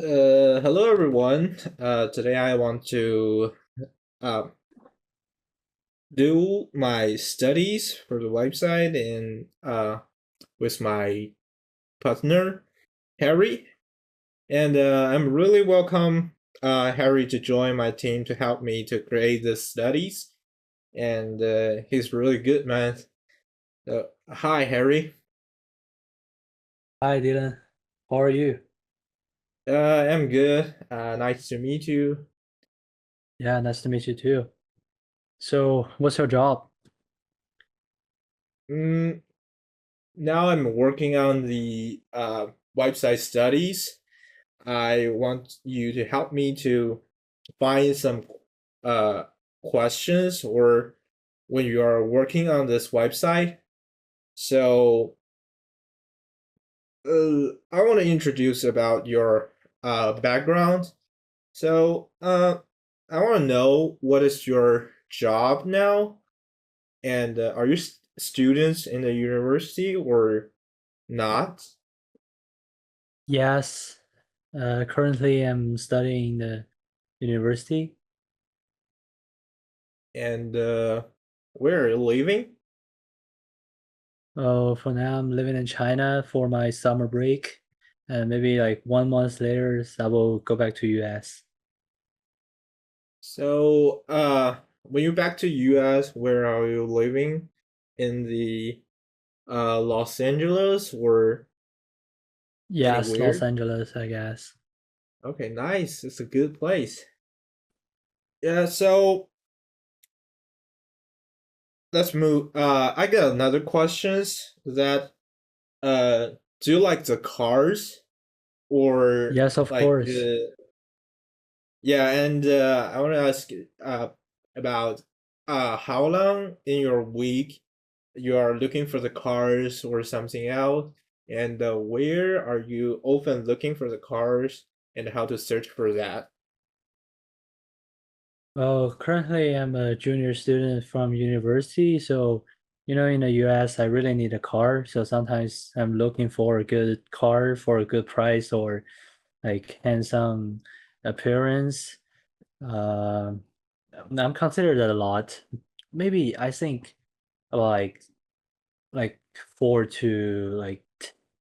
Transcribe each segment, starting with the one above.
Hello everyone. Today I want to uh, do my studies for the website and with my partner Harry. And I'm really welcome Harry to join my team to help me to create the studies. And he's really good, man. Hi, Harry. Hi, Dylan. How are you? I'm good. Nice to meet you. Yeah, nice to meet you too. So, what's your job? Mm, Now I'm working on the website studies. I want you to help me to find some uh, questions or when you are working on this website. So I want to introduce about your background. So I want to know what is your job now, and are you students in the university or not? Yes, currently I'm studying the university. And where are you living? Oh, for now I'm living in China for my summer break, and maybe like 1 month later I will go back to US. So, when you're back to US, where are you living? In the Los Angeles or Yes, Los anywhere? Angeles, I guess. Okay, nice. It's a good place. Yeah, so let's move. I got another questions that uh do you like the cars or Yes, of like course. yeah, and I want to ask about how long in your week you are looking for the cars or something else, and where are you often looking for the cars and how to search for that. Well, currently I'm a junior student from university, so in the US, I really need a car. So sometimes I'm looking for a good car for a good price or like handsome appearance. Um, I'm considered that a lot. Maybe I think like like 4 to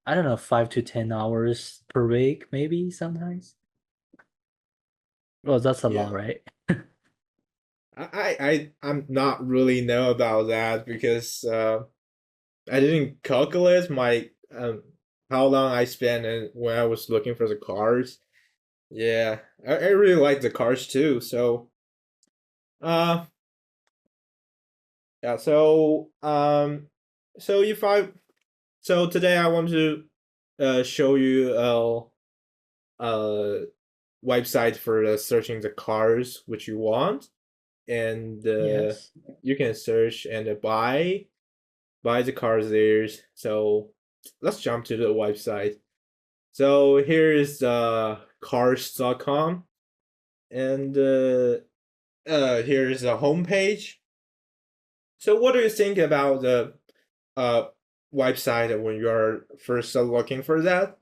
I don't know, 5 to 10 hours per week, maybe sometimes. Well, that's a Yeah, lot, right? I'm not really know about that because I didn't calculate my how long I spent when I was looking for the cars. Yeah, I really like the cars too. So uh yeah, so if I so today I want to show you a website for searching the cars which you want, and Yes. you can search and buy the cars there. So let's jump to the website. So here is cars.com, and here is the homepage. So what do you think about the uh website when you're first looking for that?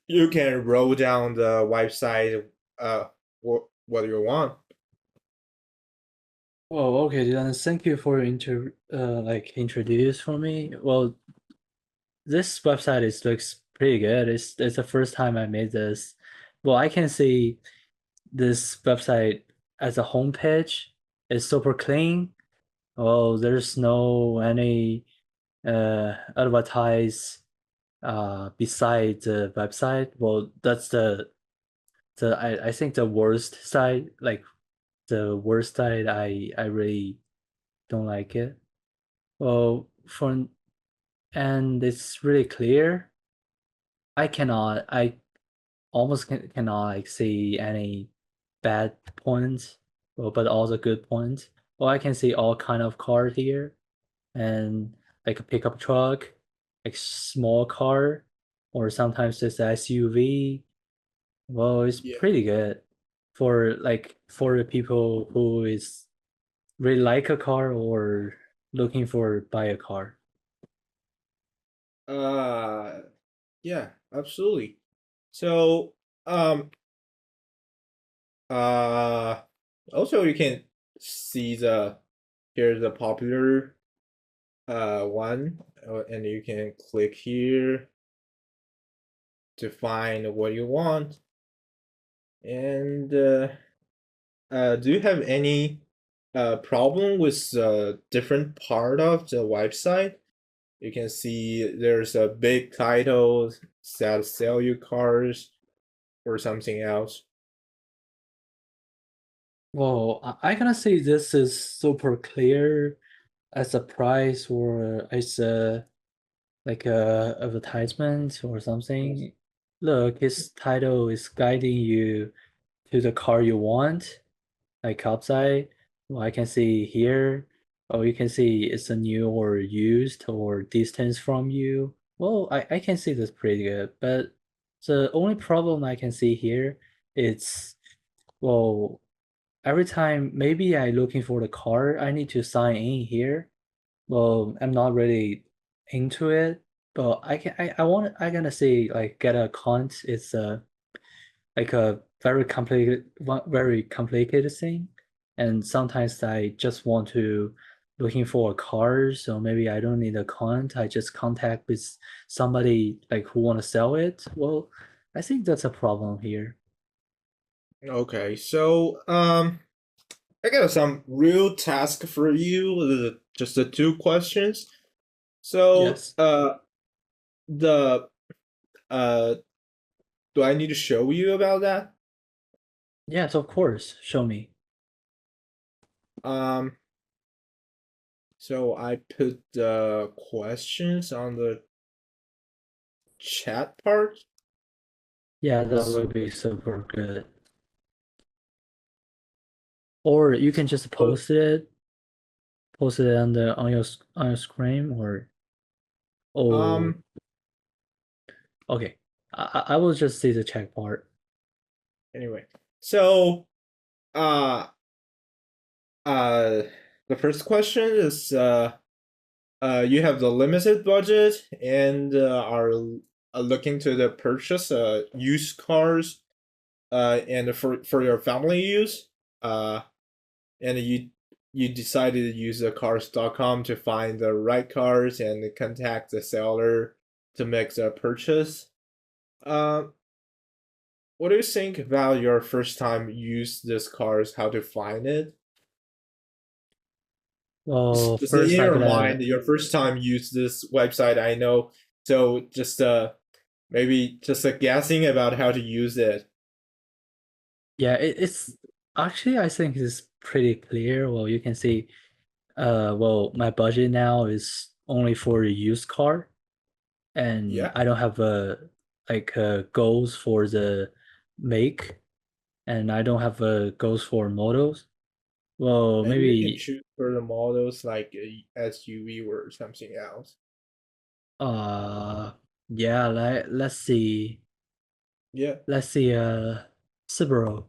You can roll down the website what you want. Well, okay, then thank you for introduce for me. Well, this website is looks pretty good. It's the first time I made this. Well, I can see this website as a homepage is super clean. Well, there's no any advertise beside the website. Well, that's I think the worst side, like the worst side I really don't like it. Well, for and it's really clear. I almost cannot like see any bad points, well, but all the good points. Well, I can see all kind of cars here, and like a pickup truck, like small car, or sometimes just SUV. Well, it's Yeah. pretty good for the people who is really like a car or looking for buy a car. Uh, yeah, absolutely. So Um. Uh. Also, you can see the here's the popular one, and you can click here to find what you want. And do you have any problem with different part of the website? You can see there's a big title that sell you cars or something else. Well, I cannot say this is super clear as a price or as a like a advertisement or something. Look, his title is guiding you to the car you want, like outside. Well, I can see here. Oh, you can see it's a new or used or distance from you. Well, I can see this pretty good, but the only problem I can see here is well, every time maybe I looking for the car, I need to sign in here. Well, I'm not really into it, but I gonna say like get a account. It's like a very complicated thing, and sometimes I just want to looking for a car, so maybe I don't need a account. I just contact with somebody like who want to sell it. Well, I think that's a problem here. Okay, so I got some real task for you. Just the two questions. So Yes. the uh do I need to show you about that? Yes, of course. Show me. Um, so I put the questions on the chat part. Yeah, that would be super good. Or you can just So, post it on the on your screen, or um, okay. I will just see the check part. anyway, so uh uh the first question is you have the limited budget and are looking to the purchase used cars and for your family use and you decided to use the cars.com to find the right cars and contact the seller to make the purchase. Uh, what do you think about your first time use this cars? How to find it? Well, Just in first I your gotta mind, your first time use this website. I know, so just maybe just guessing about how to use it. yeah, it's actually I think it's pretty clear. Well, you can see well my budget now is only for a used car, and Yeah, I don't have a like goals for the make, and I don't have goals for models. Well, maybe you can maybe choose for the models like a SUV or something else. uh yeah, let's see. Yeah. Let's see Subaru,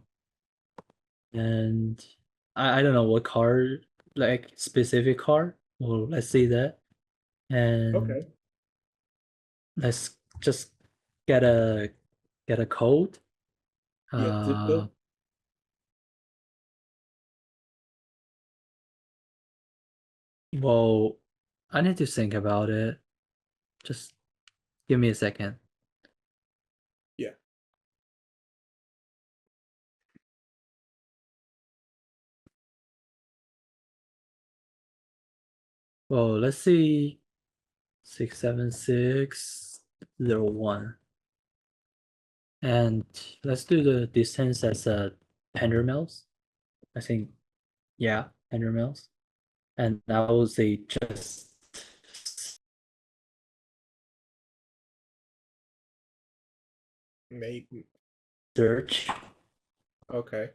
and I don't know what car, like specific car. Well, let's see that. And Okay. let's just get a get a code. Yeah. Zip code. Uh well, I need to think about it. Just give me a second. Yeah. Well, let's see 67601. And let's do the distance as a 100 miles. I think yeah, 100 miles. And I would say just Maybe. search. Okay.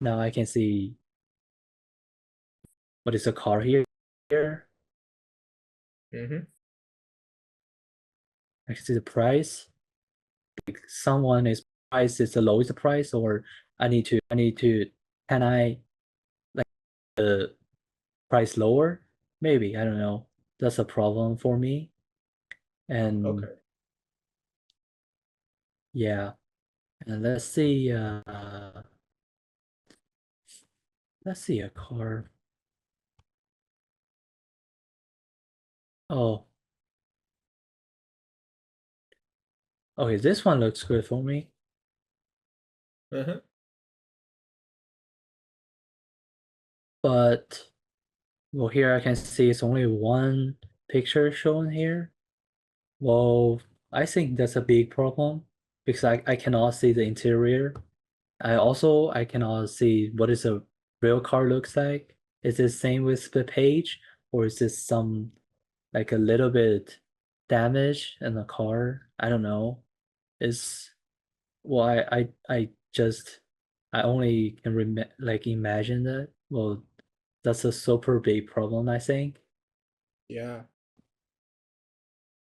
Now I can see what is the car here. Here Mm-hmm. I can see the price. Like someone is price is the lowest price, or I need to can I like the price lower? Maybe I don't know. That's a problem for me. And Okay. Yeah. And let's see a car. Oh, okay, this one looks good for me. Uh-huh. But well, here I can see it's only one picture shown here. Well, I think that's a big problem because I cannot see the interior. I cannot see what is a real car looks like. Is it same with the page, or is this some like a little bit damage in the car? I don't know. Is well, I just I only can like imagine that. Well, that's a super big problem, I think. Yeah.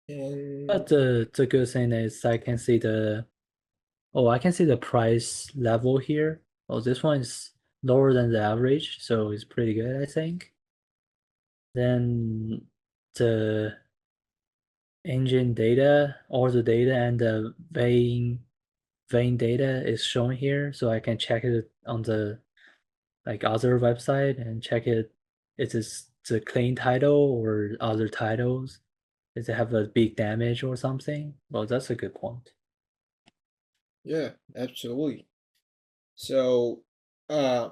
But And the good thing is I can see the price level here. Oh, this one is lower than the average, so it's pretty good, I think. Then the engine data, all the data and the vein data is shown here, so I can check it on the like other website and check it. Is this the clean title or other titles? Does it have a big damage or something? Well, that's a good point. yeah, absolutely. So, uh,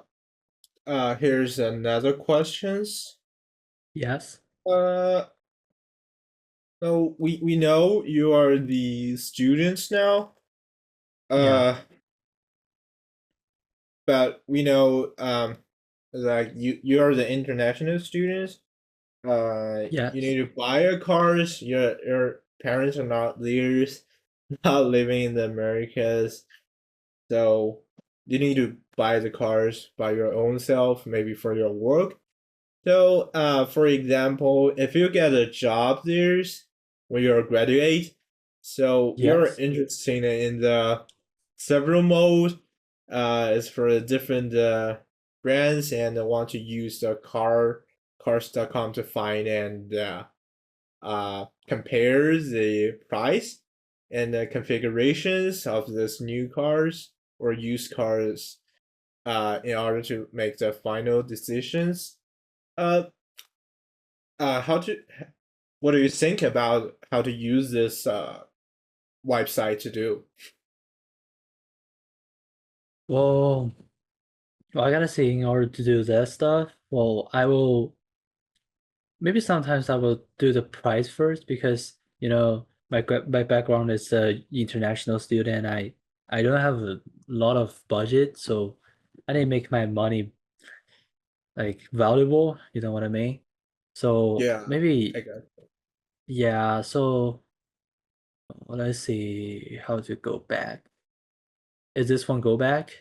here's another questions. Yes. Uh, so we know you are the students now. Yeah. Uh, but we know like you are the international students. You Yes. need to buy your cars. Your parents are not theirs, not living in the Americas. So you need to buy the cars by your own self, maybe for your work. So, for example, if you get a job there when you're a graduate, so you're Yes. interested in the several mode, is for the different brands and want to use the cars.com to find and compare the price and the configurations of this new cars or used cars in order to make the final decisions. Uh, how to what do you think about how to use this website to do? Well, I gotta say, in order to do that stuff, well, I will maybe sometimes I will do the price first because my background is a international student. I don't have a lot of budget, so I didn't make my money like valuable. You know what I mean? So Yeah, I maybe got. yeah. So let's see how to go back. Is this one go back?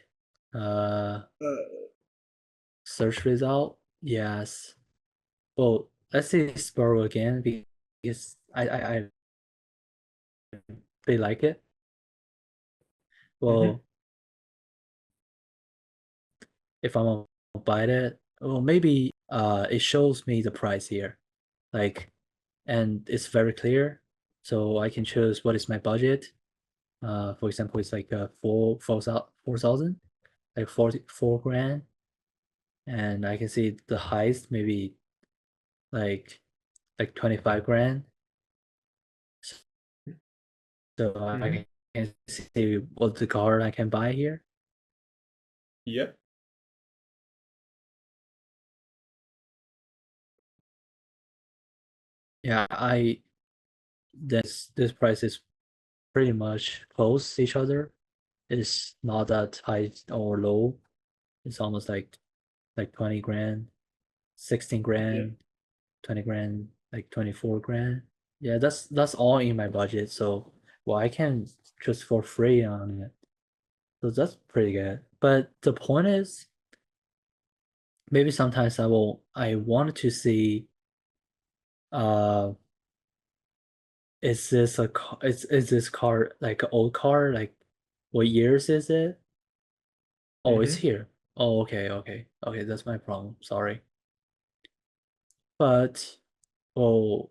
Uh, Uh, search result. Yes. Well, let's say Sparrow again because I they like it. mhm. Well, if I'm gonna buy it, well maybe it shows me the price here. Like and it's very clear. So I can choose what is my budget. For example, it's like 4,000, like 44 grand. And I can see the highest maybe like 25 grand. So Mhm. I can see what the car I can buy here. Yep. Yeah, I this price is pretty much close each other. It's not that high or low. It's almost like 20 grand, 16 Yeah. grand, 20 grand, like 24 grand. Yeah, that's all in my budget. So well I can just for free on it. So that's pretty good. But the point is maybe sometimes I want to see uh is this car like an old car? Like what years is it? Oh, it's Mhm. here. Oh, okay, okay. Okay, that's my problem. Sorry. But well,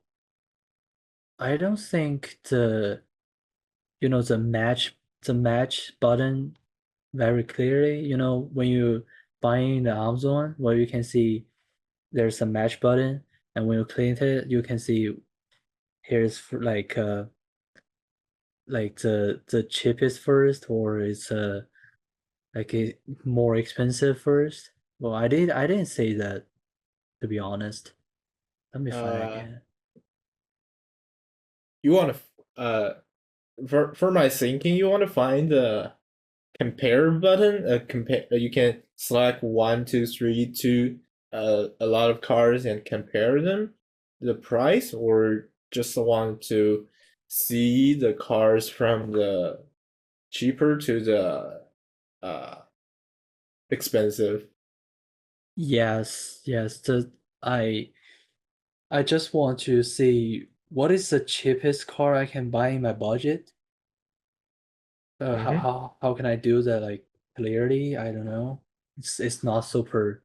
I don't think the match the match button very clearly. You know, when you buying the Amazon, where you can see there's a match button, and when you click it, you can see here's like the cheapest first, or it's like a more expensive first. Well, I didn't say that, to be honest. Let me find it Uh, again. you want to for my thinking, you want to find the compare button. Compare. You can select one, two, three, two, a lot of cars and compare them, the price, or just want to see the cars from the cheaper to the uh expensive. Yes, yes. I I just want to see what is the cheapest car I can buy in my budget. Mm-hmm. How can I do that like clearly? I don't know. It's not super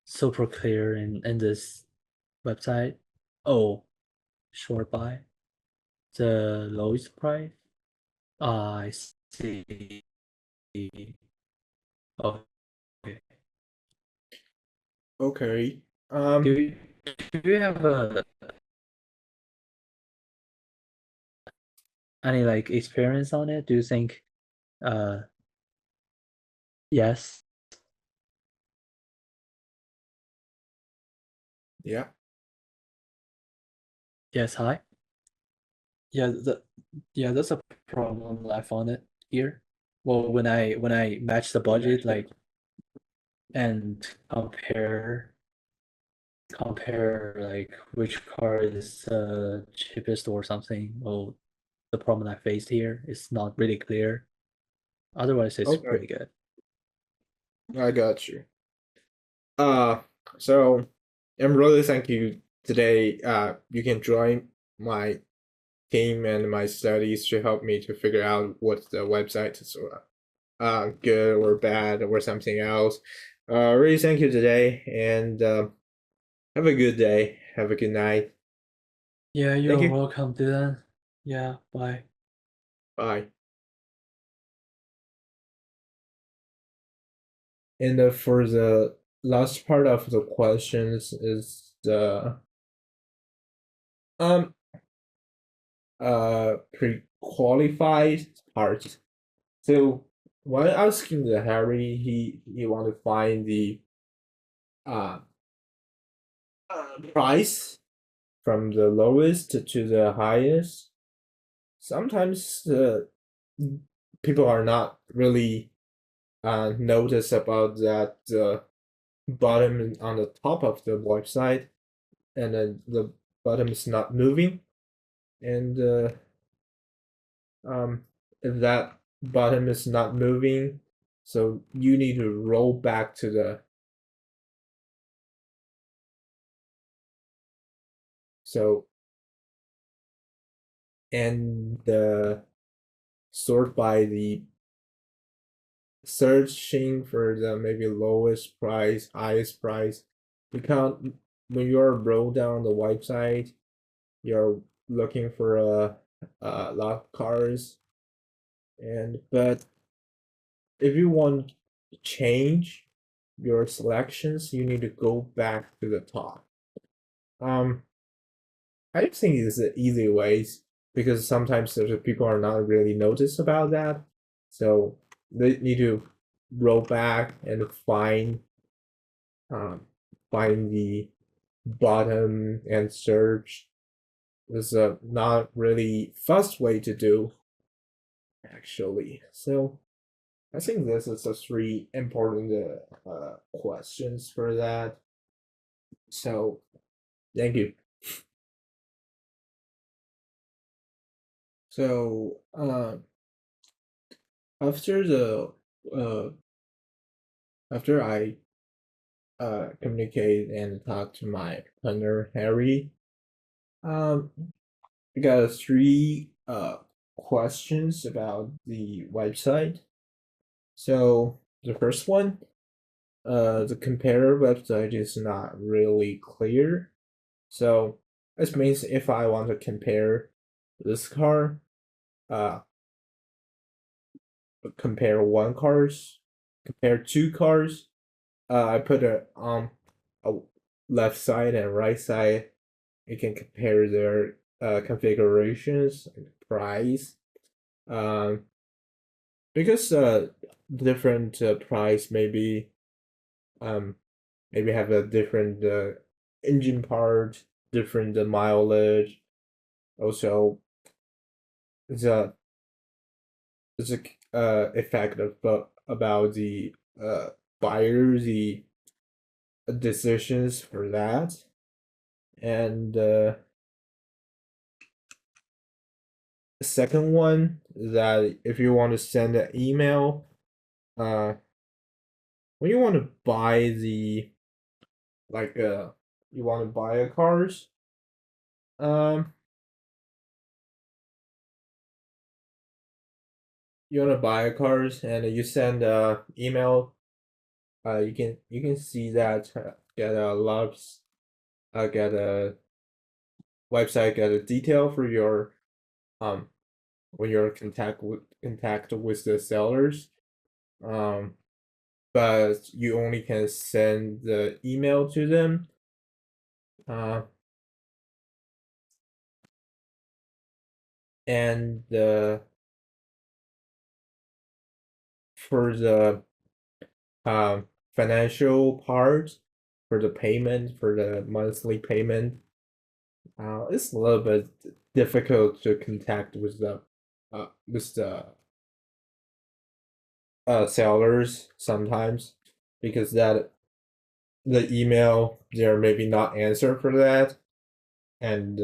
clear in this website. Oh, short buy. The lowest price. I see. Okay. Okay. Do you, do you have any like experience on it? Do you think uh yes? Yeah. Yes, hi. Yeah, that's a problem I found it here. Well, when I match the budget like and compare like which car is cheapest or something. Well, the problem I faced here is not really clear. Otherwise, it's Okay. pretty good. I got you. Uh, so I'm really thank you today. You can join my team and my studies to help me to figure out what the website is good or bad or something else. Really thank you today and have a good day. Have a good night. Yeah, Thank you're you. welcome, Dylan. Yeah, bye. Bye. And for the last part of the questions is the um pre-qualified part. So when asking the Harry, he want to find the uh, price from the lowest to the highest. Sometimes people are not really notice about that bottom on the top of the website, and then the bottom is not moving, and um, if that bottom is not moving, so you need to roll back to the so and sort by the searching for the maybe lowest price, highest price. Because when you're roll down the website, you're looking for a lot of cars, and but if you want to change your selections, you need to go back to the top. Um, I think it's the easy ways because sometimes the people are not really notice about that, so they need to roll back and um, find the bottom and search. Is a not really fast way to do actually. So I think this is the three important questions for that. So thank you. So after the uh, after I communicate and talk to my partner Harry, um, I got three questions about the website. So the first one, the compare website is not really clear. So this means if I want to compare this car, uh, compare two cars. I put it on a left side and right side. You can compare their configurations and price. Um, because different price um maybe have a different engine part, different mileage. Also, the the effect about the buyer, the decisions for that. And second one, that if you want to send an email, uh when you want to buy the like you want to buy a cars, um you want to buy a cars and you send a email, you can see that get a lot of get a website, get a detail for your um when you're contact with the sellers, um but you only can send the email to them. uh and for the financial part, for the payment, for the monthly payment, it's a little bit difficult to contact with the sellers sometimes, because that the email they're maybe not answer for that. And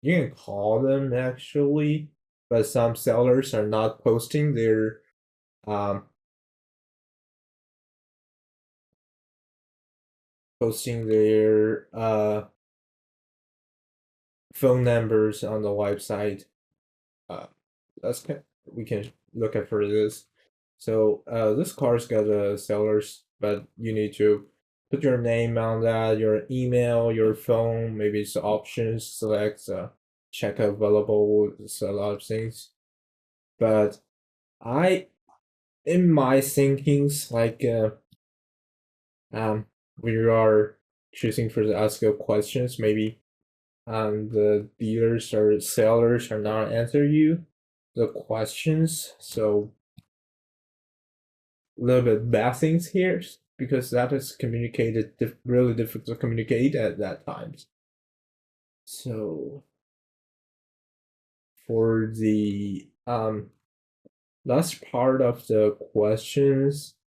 you can call them actually, but some sellers are not um posting their phone numbers on the website. Uh, we can look at for this. So this car's got a sellers, but you need to put your name on that, your email, your phone, maybe it's options, select check available, it's a lot of things. But I in my thinkings, like when you are choosing for the ask of questions, maybe the dealers or sellers are not answer you the questions, so a little bit bad things here, because that is communicated really difficult to communicate at that times. So for the last part of the questions,